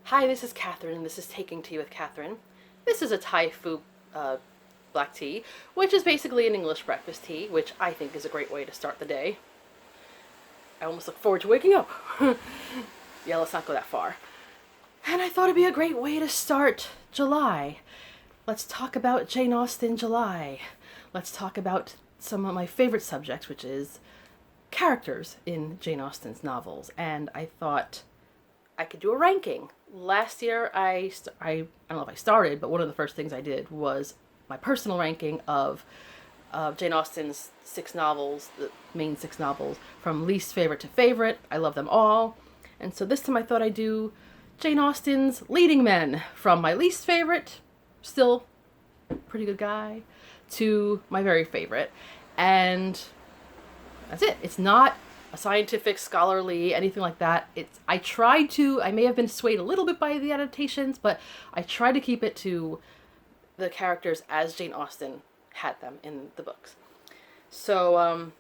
Hi, this is Catherine, and this is Taking Tea with Catherine. This is a Thai food black tea, which is basically an English breakfast tea, which I think is a great way to start the day. I almost look forward to waking up. Yeah, let's not go that far. And I thought it'd be a great way to start July. Let's talk about Jane Austen July. Let's talk about some of my favorite subjects, which is characters in Jane Austen's novels. And I thought I could do a ranking. Last year, I don't know if I started, but one of the first things I did was my personal ranking of Jane Austen's 6 novels, the main 6 novels, from least favorite to favorite. I love them all. And so this time I thought I'd do Jane Austen's leading men, from my least favorite, still pretty good guy, to my very favorite. And that's it. It's not a scientific, scholarly, anything like that. I may have been swayed a little bit by the adaptations, but I tried to keep it to the characters as Jane Austen had them in the books. So,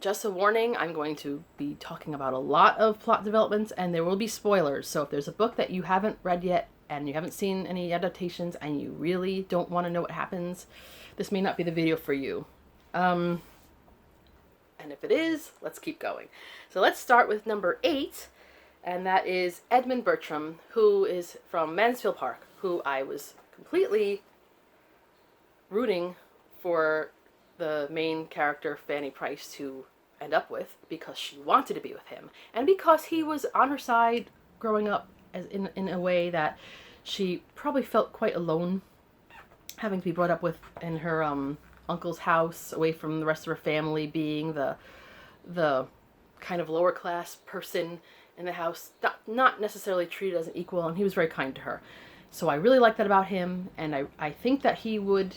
just a warning, I'm going to be talking about a lot of plot developments, and there will be spoilers. So if there's a book that you haven't read yet, and you haven't seen any adaptations, and you really don't want to know what happens, this may not be the video for you. And if it is, let's keep going. So let's start with number 8, and that is Edmund Bertram, who is from Mansfield Park, who I was completely rooting for the main character, Fanny Price, to end up with, because she wanted to be with him, and because he was on her side growing up as in a way that she probably felt quite alone, having to be brought up with in her uncle's house, away from the rest of her family, being the kind of lower class person in the house, not necessarily treated as an equal, and he was very kind to her. So I really like that about him, and I think that he would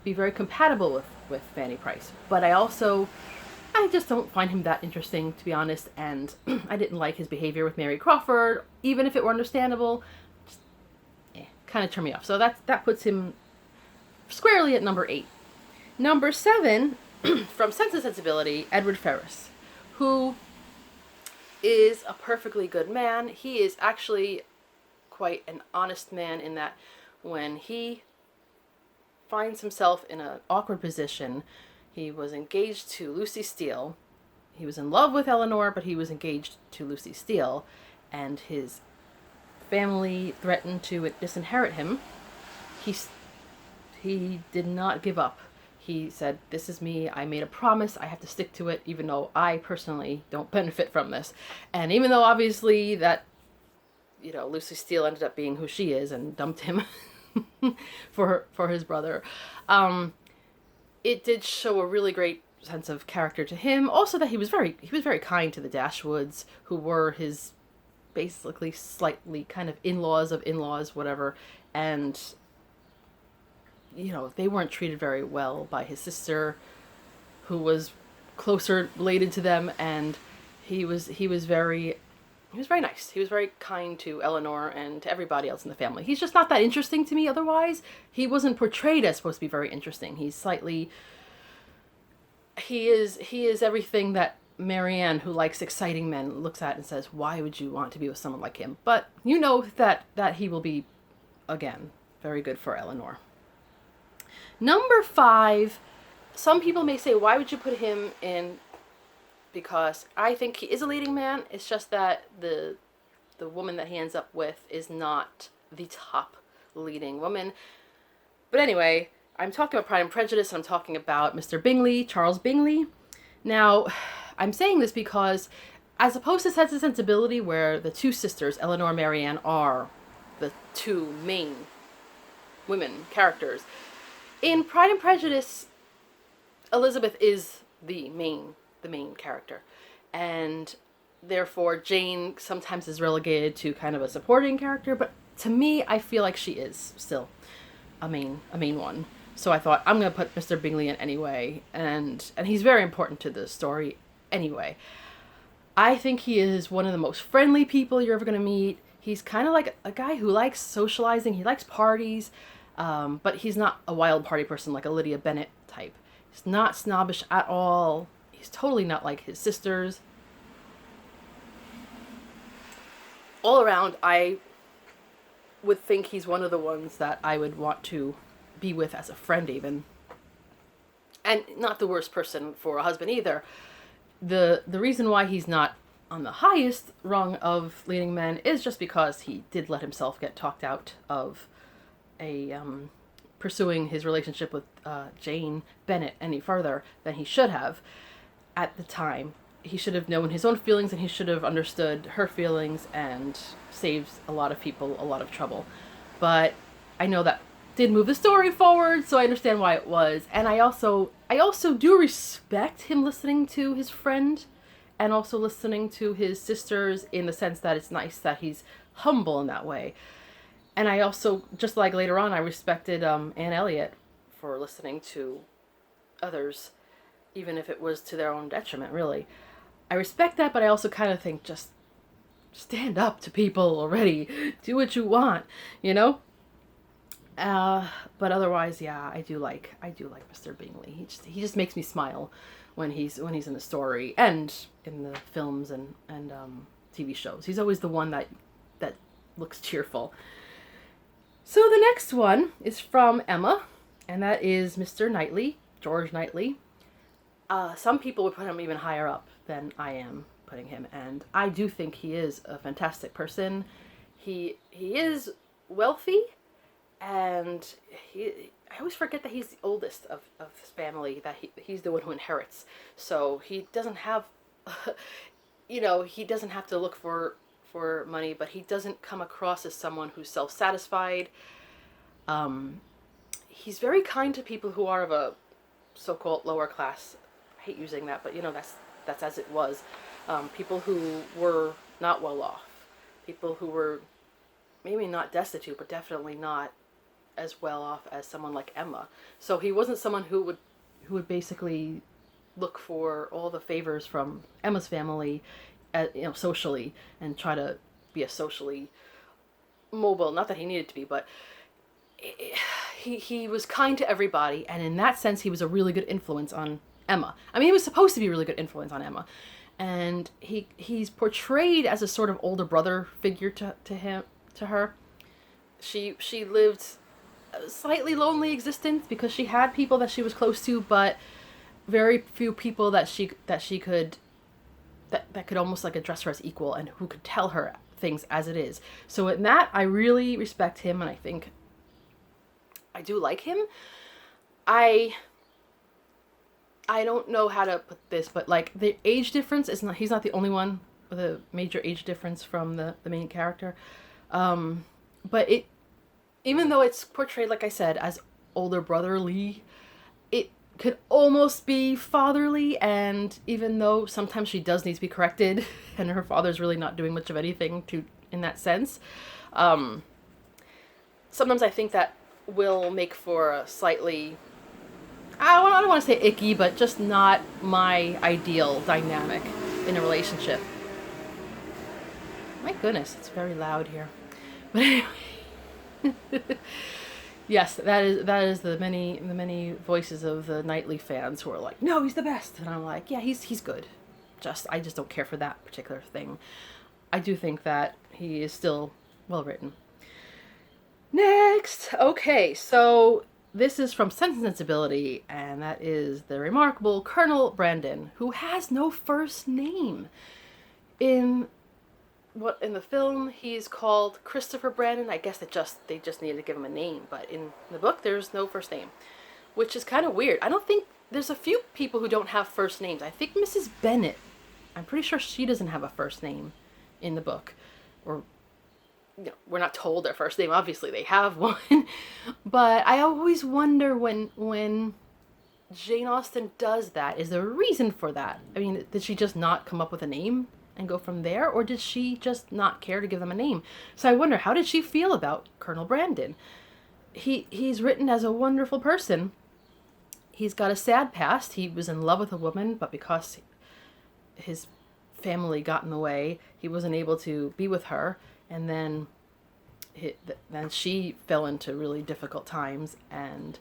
be very compatible with Fanny Price. But I just don't find him that interesting, to be honest, and I didn't like his behavior with Mary Crawford, even if it were understandable. Just, kind of turned me off. So that puts him squarely at number 8. Number 7, from Sense and Sensibility, Edward Ferris, who is a perfectly good man. He is actually quite an honest man, in that when he finds himself in an awkward position, he was engaged to Lucy Steele. He was in love with Eleanor, but he was engaged to Lucy Steele, and his family threatened to disinherit him. He did not give up. He said, "This is me. I made a promise. I have to stick to it, even though I personally don't benefit from this." And even though obviously that, Lucy Steele ended up being who she is and dumped him for his brother, it did show a really great sense of character to him. Also, that he was very kind to the Dashwoods, who were his basically slightly kind of in-laws of in-laws, whatever, and they weren't treated very well by his sister, who was closer related to them, and he was very nice. He was very kind to Eleanor and to everybody else in the family. He's just not that interesting to me otherwise. He wasn't portrayed as supposed to be very interesting. He is everything that Marianne, who likes exciting men, looks at and says, "Why would you want to be with someone like him?" But that he will be, again, very good for Eleanor. Number 5, some people may say, why would you put him in? Because I think he is a leading man. It's just that the woman that he ends up with is not the top leading woman. But anyway, I'm talking about Pride and Prejudice. I'm talking about Mr. Bingley, Charles Bingley. Now, I'm saying this because, as opposed to Sense and Sensibility, where the 2 sisters, Eleanor and Marianne, are the 2 main women characters, in Pride and Prejudice, Elizabeth is the main character, and therefore Jane sometimes is relegated to kind of a supporting character, but to me, I feel like she is still a main one. So I thought, I'm going to put Mr. Bingley in anyway, and he's very important to the story anyway. I think he is one of the most friendly people you're ever going to meet. He's kind of like a guy who likes socializing. He likes parties, but he's not a wild party person like a Lydia Bennet type. He's not snobbish at all. He's totally not like his sisters. All around, I would think he's one of the ones that I would want to be with as a friend even. And not the worst person for a husband either. The reason why he's not on the highest rung of leading men is just because he did let himself get talked out of pursuing his relationship with Jane Bennet any further than he should have at the time. He should have known his own feelings, and he should have understood her feelings and saved a lot of people a lot of trouble. But I know that did move the story forward, so I understand why it was. And I also do respect him listening to his friend and also listening to his sisters, in the sense that it's nice that he's humble in that way. And I also, just like later on, I respected Anne Elliot for listening to others, even if it was to their own detriment, really. I respect that, but I also kind of think, just stand up to people already. Do what you want, you know? But otherwise, yeah, I do like Mr. Bingley. He just makes me smile when he's in the story and in the films and TV shows. He's always the one that looks cheerful. So the next one is from Emma, and that is Mr. Knightley, George Knightley. Some people would put him even higher up than I am putting him, and I do think he is a fantastic person. He is wealthy, and I always forget that he's the oldest of his family, that he's the one who inherits. So he doesn't have, he doesn't have to look for money, but he doesn't come across as someone who's self-satisfied. He's very kind to people who are of a so-called lower class. I hate using that, but that's as it was. People who were not well off, people who were maybe not destitute, but definitely not as well off as someone like Emma. So he wasn't someone who would basically look for all the favors from Emma's family, socially, and try to be a socially mobile. Not that he needed to be, but he was kind to everybody, and in that sense, he was a really good influence on Emma. I mean, he was supposed to be a really good influence on Emma, and he's portrayed as a sort of older brother figure to her. She lived a slightly lonely existence because she had people that she was close to, but very few people that could almost like address her as equal and who could tell her things as it is. So in that, I really respect him, and I think I do like him. I don't know how to put this, but like the age difference he's not the only one with a major age difference from the main character. But even though it's portrayed, like I said, as older brotherly, it could almost be fatherly, and even though sometimes she does need to be corrected, and her father's really not doing much of anything in that sense, sometimes I think that will make for a slightly, I don't want to say icky, but just not my ideal dynamic in a relationship. My goodness, it's very loud here. But anyway. Yes, that is the many voices of the Knightley fans who are like, no, he's the best, and I'm like, yeah, he's good. I just don't care for that particular thing. I do think that he is still well written. Next, okay, so this is from Sense and Sensibility, and that is the remarkable Colonel Brandon, who has no first name. In the film, he's called Christopher Brandon. I guess they just needed to give him a name, but in the book, there's no first name, which is kind of weird. I don't think there's a few people who don't have first names. I think Mrs. Bennet, I'm pretty sure she doesn't have a first name in the book, or we're not told their first name. Obviously, they have one, but I always wonder when Jane Austen does that, is there a reason for that? I mean, did she just not come up with a name and go from there, or did she just not care to give them a name? So I wonder, how did she feel about Colonel Brandon? He's written as a wonderful person. He's got a sad past. He was in love with a woman, but because his family got in the way, he wasn't able to be with her, and then she fell into really difficult times and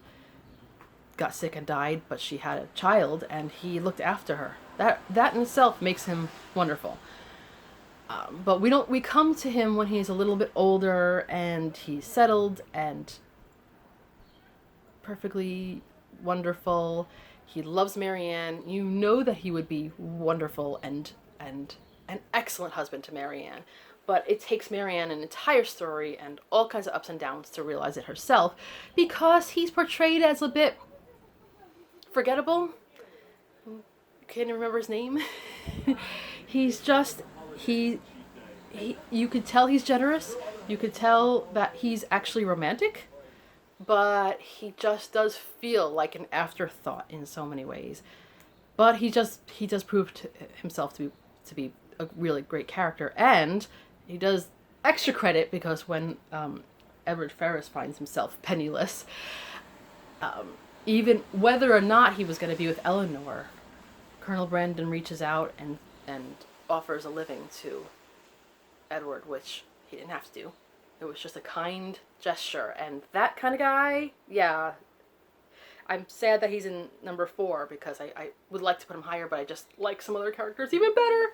got sick and died, but she had a child, and he looked after her. That in itself makes him wonderful. But we come to him when he's a little bit older and he's settled and perfectly wonderful. He loves Marianne. You know that he would be wonderful and an excellent husband to Marianne. But it takes Marianne an entire story and all kinds of ups and downs to realize it herself, because he's portrayed as a bit forgettable. Can't even remember his name. He's just, he you could tell he's generous. You could tell that he's actually romantic, but he just does feel like an afterthought in so many ways. But he does prove to himself to be a really great character, and he does extra credit because when Edward Ferris finds himself penniless, even whether or not he was going to be with Eleanor, Colonel Brandon reaches out and offers a living to Edward, which he didn't have to do. It was just a kind gesture, and that kind of guy, yeah. I'm sad that he's in number 4 because I would like to put him higher, but I just like some other characters even better.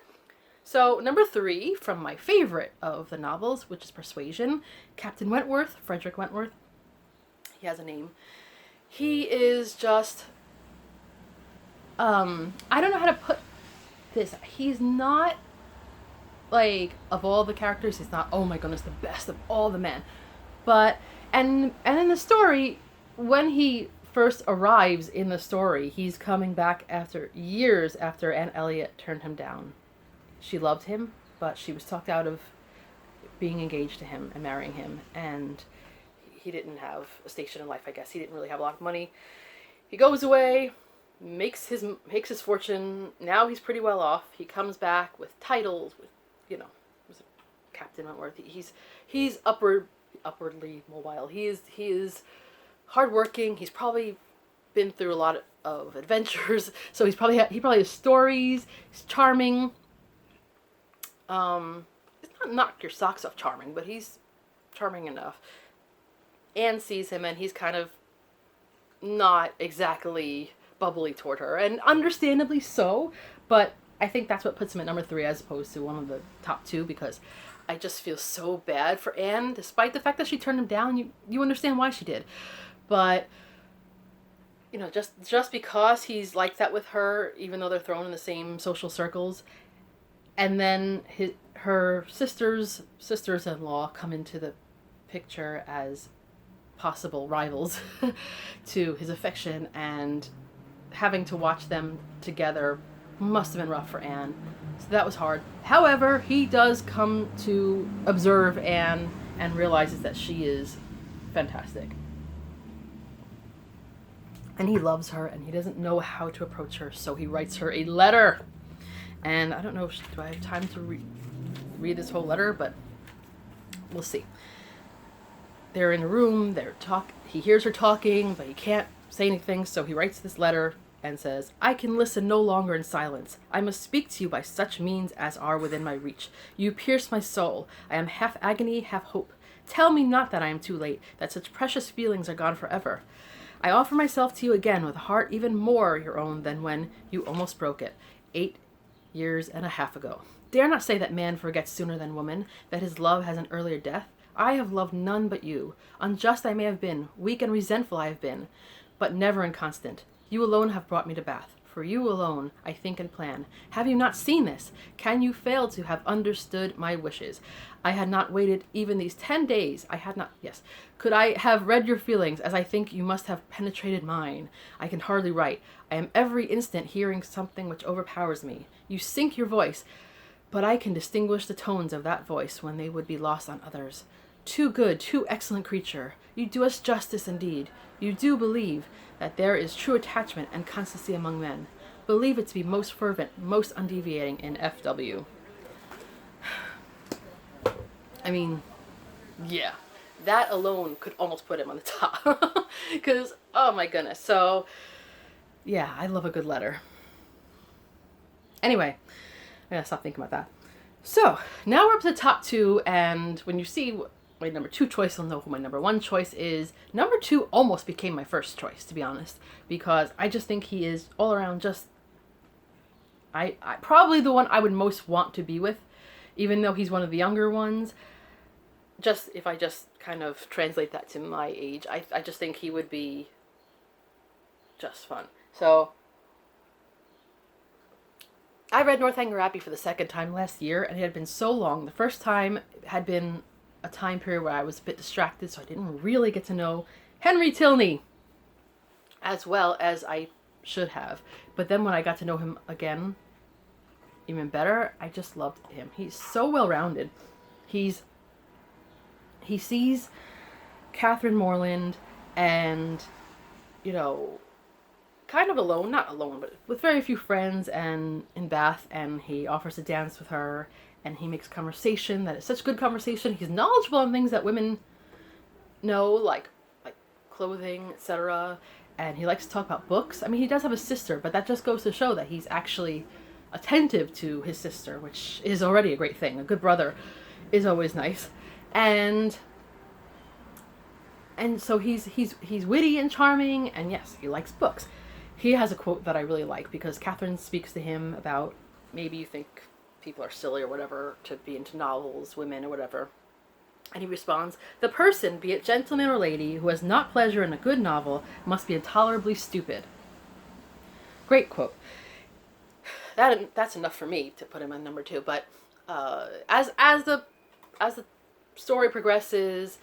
So, number 3, from my favorite of the novels, which is Persuasion, Captain Wentworth, Frederick Wentworth. He has a name. He is just, I don't know how to put this. He's not, like, of all the characters, he's not, oh my goodness, the best of all the men. But, and in the story, when he first arrives in the story, he's coming back after years after Anne Elliot turned him down. She loved him, but she was talked out of being engaged to him and marrying him, and he didn't have a station in life, I guess. He didn't really have a lot of money. He goes away, makes his fortune. Now he's pretty well off. He comes back with titles, with, was it Captain Wentworth. He's upwardly mobile. He is hardworking. He's probably been through a lot of adventures, so he probably has stories. He's charming. It's not knock your socks off charming, but he's charming enough. Anne sees him and he's kind of not exactly bubbly toward her, and understandably so, but I think that's what puts him at number 3 as opposed to one of the top 2, because I just feel so bad for Anne, despite the fact that she turned him down. You understand why she did, but just because he's like that with her, even though they're thrown in the same social circles. And then her sisters-in-law come into the picture as possible rivals to his affection, and having to watch them together must have been rough for Anne. So that was hard. However, he does come to observe Anne and realizes that she is fantastic. And he loves her, and he doesn't know how to approach her, so he writes her a letter. And I don't know, do I have time to read this whole letter? But we'll see. They're in a room, he hears her talking, but he can't say anything, so he writes this letter and says, "I can listen no longer in silence. I must speak to you by such means as are within my reach. You pierce my soul. I am half agony, half hope. Tell me not that I am too late, that such precious feelings are gone forever. I offer myself to you again with a heart even more your own than when you almost broke it, 8 years and a half ago. Dare not say that man forgets sooner than woman, that his love has an earlier death. I have loved none but you. Unjust I may have been, weak and resentful I have been, but never inconstant. You alone have brought me to Bath. For you alone I think and plan. Have you not seen this? Can you fail to have understood my wishes? I had not waited even these 10 days. Could I have read your feelings, as I think you must have penetrated mine? I can hardly write. I am every instant hearing something which overpowers me. You sink your voice, but I can distinguish the tones of that voice when they would be lost on others. Too good, too excellent creature. You do us justice indeed. You do believe that there is true attachment and constancy among men. Believe it to be most fervent, most undeviating in F.W. I mean, yeah. That alone could almost put him on the top. Because, oh my goodness. So, yeah, I love a good letter. Anyway, I gotta stop thinking about that. So, now we're up to the top 2, and when you see my number 2 choice, you'll know who my number 1 choice is. Number 2 almost became my first choice, to be honest, because I just think he is all around just, I probably the one I would most want to be with. even though he's one of the younger ones. Just, if I just kind of translate that to my age, I just think he would be just fun. So, I read Northanger Abbey for the second time last year, and it had been so long. The first time had been a time period where I was a bit distracted, so I didn't really get to know Henry Tilney as well as I should have. But then when I got to know him again, even better, I just loved him. He's so well-rounded. He sees Catherine Morland and, you know, kind of alone, not alone, but with very few friends and in Bath, and he offers to dance with her, and he makes conversation that is such good conversation. He's knowledgeable on things that women know, like clothing, etc. And he likes to talk about books. I mean, he does have a sister, but that just goes to show that he's actually attentive to his sister, which is already a great thing. A good brother is always nice. And so he's witty and charming, and yes, he likes books. He has a quote that I really like, because Catherine speaks to him about, maybe you think people are silly or whatever to be into novels, women or whatever. And he responds, "The person, be it gentleman or lady, who has not pleasure in a good novel must be intolerably stupid." Great quote. That's enough for me to put him on number 2. But as the story progresses,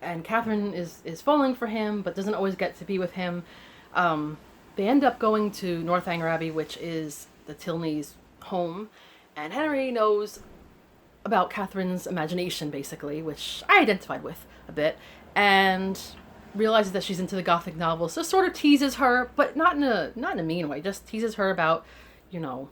and Catherine is falling for him, but doesn't always get to be with him, they end up going to Northanger Abbey, which is the Tilneys' home, and Henry knows about Catherine's imagination, basically, which I identified with a bit, and realizes that she's into the Gothic novels, so sort of teases her, but not in a mean way, just teases her about, you know,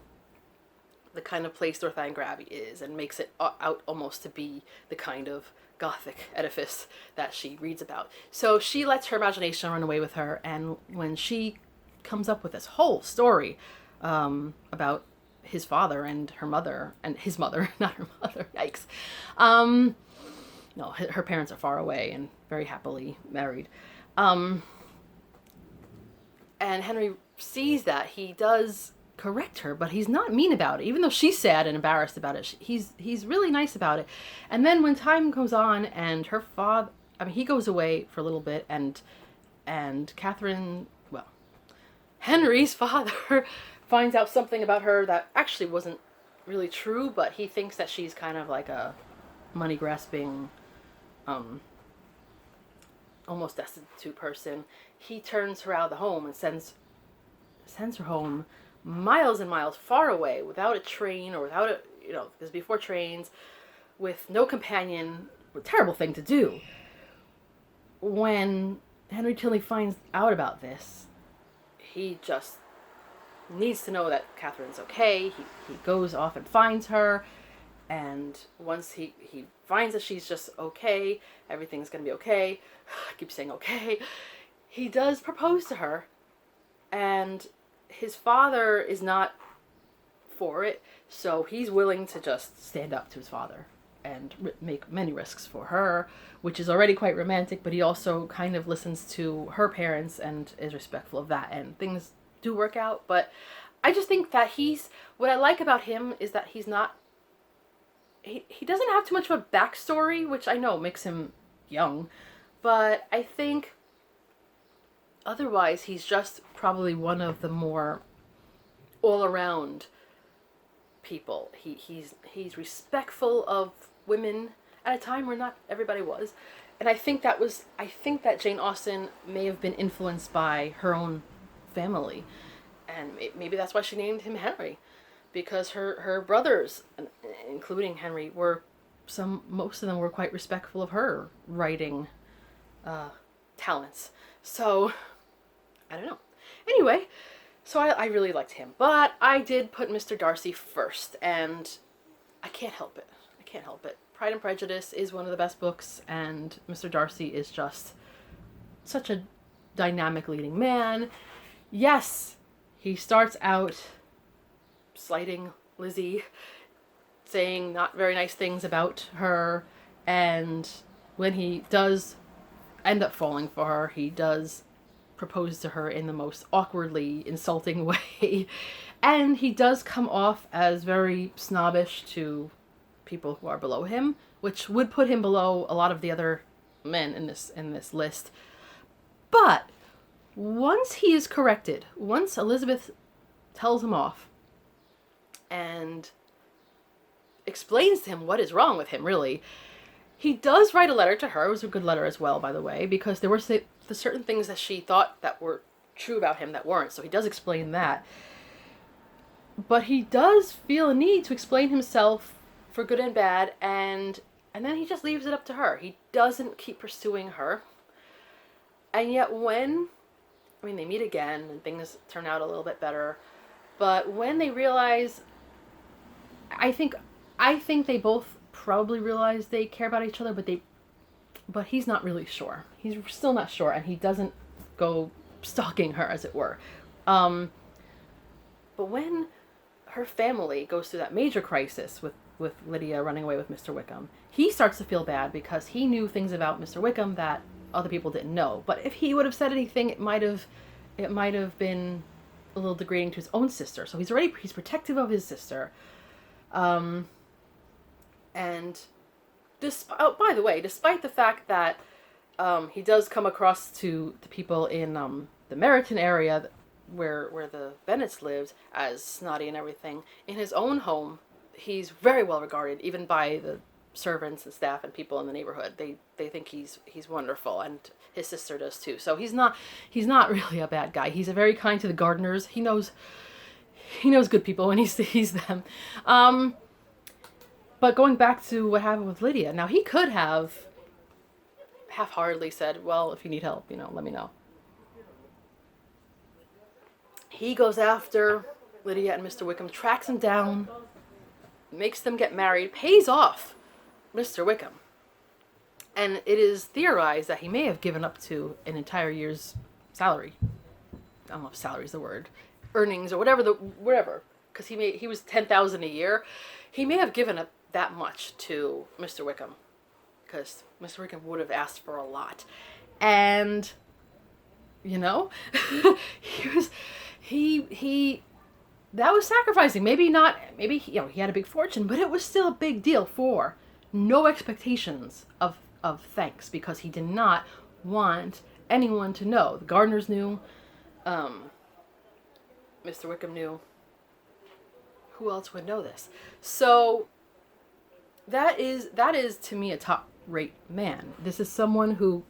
the kind of place Northanger Abbey is, and makes it out almost to be the kind of Gothic edifice that she reads about. So she lets her imagination run away with her, and when she comes up with this whole story about his father and her mother, and his mother, not her mother, yikes. No, her parents are far away and very happily married. And Henry sees that. He does correct her, but he's not mean about it. Even though she's sad and embarrassed about it, he's really nice about it. And then when time goes on and her father, he goes away for a little bit, and Catherine, well, Henry's father finds out something about her that actually wasn't really true, but he thinks that she's kind of like a money-grasping, almost destitute person. He turns her out of the home and sends her home miles and miles far away, without a train or without a, because before trains, with no companion. A terrible thing to do. When Henry Tilney finds out about this, he just needs to know that Catherine's okay. He goes off and finds her, and once he finds that she's just okay, everything's gonna be okay, I keep saying okay, he does propose to her, and his father is not for it, so he's willing to just stand up to his father and make many risks for her, which is already quite romantic, but he also kind of listens to her parents and is respectful of that, and things do work out. But I just think that what I like about him is that he's not, he doesn't have too much of a backstory, which I know makes him young, but I think otherwise he's just probably one of the more all-around people. He's respectful of women at a time where not everybody was, and I think that Jane Austen may have been influenced by her own family, and maybe that's why she named him Henry, because her brothers, including Henry, most of them were quite respectful of her writing talents. So I don't know. Anyway, so I really liked him, but I did put Mr. Darcy first, and I can't help it. Pride and Prejudice is one of the best books, and Mr. Darcy is just such a dynamic leading man. Yes, he starts out slighting Lizzie, saying not very nice things about her, and when he does end up falling for her, he does propose to her in the most awkwardly insulting way, and he does come off as very snobbish to people who are below him, which would put him below a lot of the other men in this list. But once he is corrected, once Elizabeth tells him off and explains to him what is wrong with him, really, he does write a letter to her. It was a good letter as well, by the way, because there were the certain things that she thought that were true about him that weren't. So he does explain that. But he does feel a need to explain himself for good and bad, and then he just leaves it up to her. He doesn't keep pursuing her. And yet they meet again and things turn out a little bit better. But when they realize, I think they both probably realize they care about each other, but he's not really sure. He's still not sure, and he doesn't go stalking her, as it were. But when her family goes through that major crisis with Lydia running away with Mr. Wickham, he starts to feel bad because he knew things about Mr. Wickham that other people didn't know. But if he would have said anything, it might have been a little degrading to his own sister. So he's protective of his sister. And by the way, despite the fact that he does come across to the people in the Meryton area where the Bennets lived as snotty and everything, in his own home, he's very well regarded, even by the servants and staff and people in the neighborhood. They think he's wonderful, and his sister does too. So he's not really a bad guy. He's very kind to the gardeners. He knows good people when he sees them. But going back to what happened with Lydia, now he could have half-heartedly said, well, if you need help, let me know. He goes after Lydia and Mr. Wickham, tracks him down, makes them get married, pays off Mr. Wickham. And it is theorized that he may have given up to an entire year's salary. I don't know if salary is the word. Earnings or whatever. Because he was $10,000 a year. He may have given up that much to Mr. Wickham. Because Mr. Wickham would have asked for a lot. And, he that was sacrificing. Maybe he had a big fortune, but it was still a big deal for no expectations of thanks, because he did not want anyone to know. The gardeners knew, Mr. Wickham knew. Who else would know this? So that is to me a top-rate man. This is someone who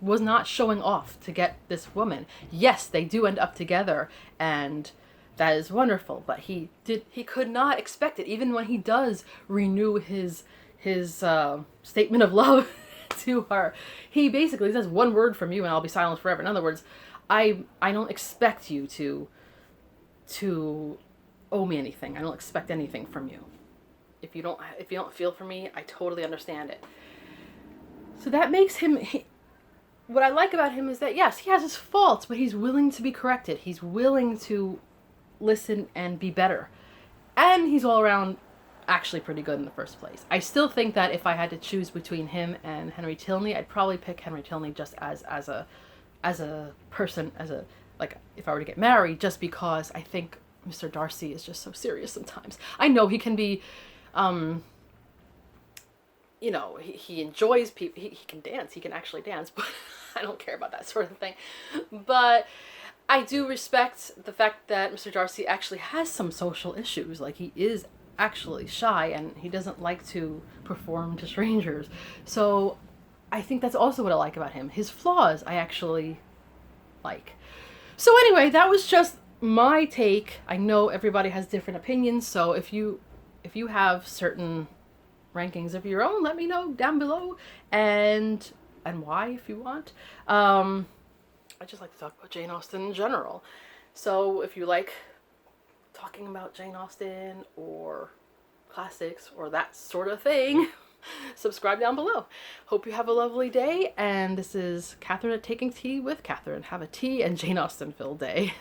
was not showing off to get this woman. Yes, they do end up together, and that is wonderful, but he could not expect it. Even when he does renew his statement of love to her, he basically says, one word from you and I'll be silent forever. In other words, I don't expect you to owe me anything. I don't expect anything from you. If you don't feel for me, I totally understand it. So that makes him, what I like about him is that, yes, he has his faults, but he's willing to be corrected. He's willing to listen and be better. And he's all around actually pretty good in the first place. I still think that if I had to choose between him and Henry Tilney, I'd probably pick Henry Tilney just as a person, like if I were to get married, just because I think Mr. Darcy is just so serious sometimes. I know he can be, he enjoys people, he can dance, he can actually dance, but I don't care about that sort of thing. But I do respect the fact that Mr. Darcy actually has some social issues. Like, he is actually shy and he doesn't like to perform to strangers. So I think that's also what I like about him. His flaws I actually like. So anyway, that was just my take. I know everybody has different opinions, so if you have certain rankings of your own, let me know down below, and why, if you want. I just like to talk about Jane Austen in general. So if you like talking about Jane Austen or classics or that sort of thing, subscribe down below. Hope you have a lovely day, and this is Catherine at Taking Tea with Catherine. Have a tea and Jane Austen filled day.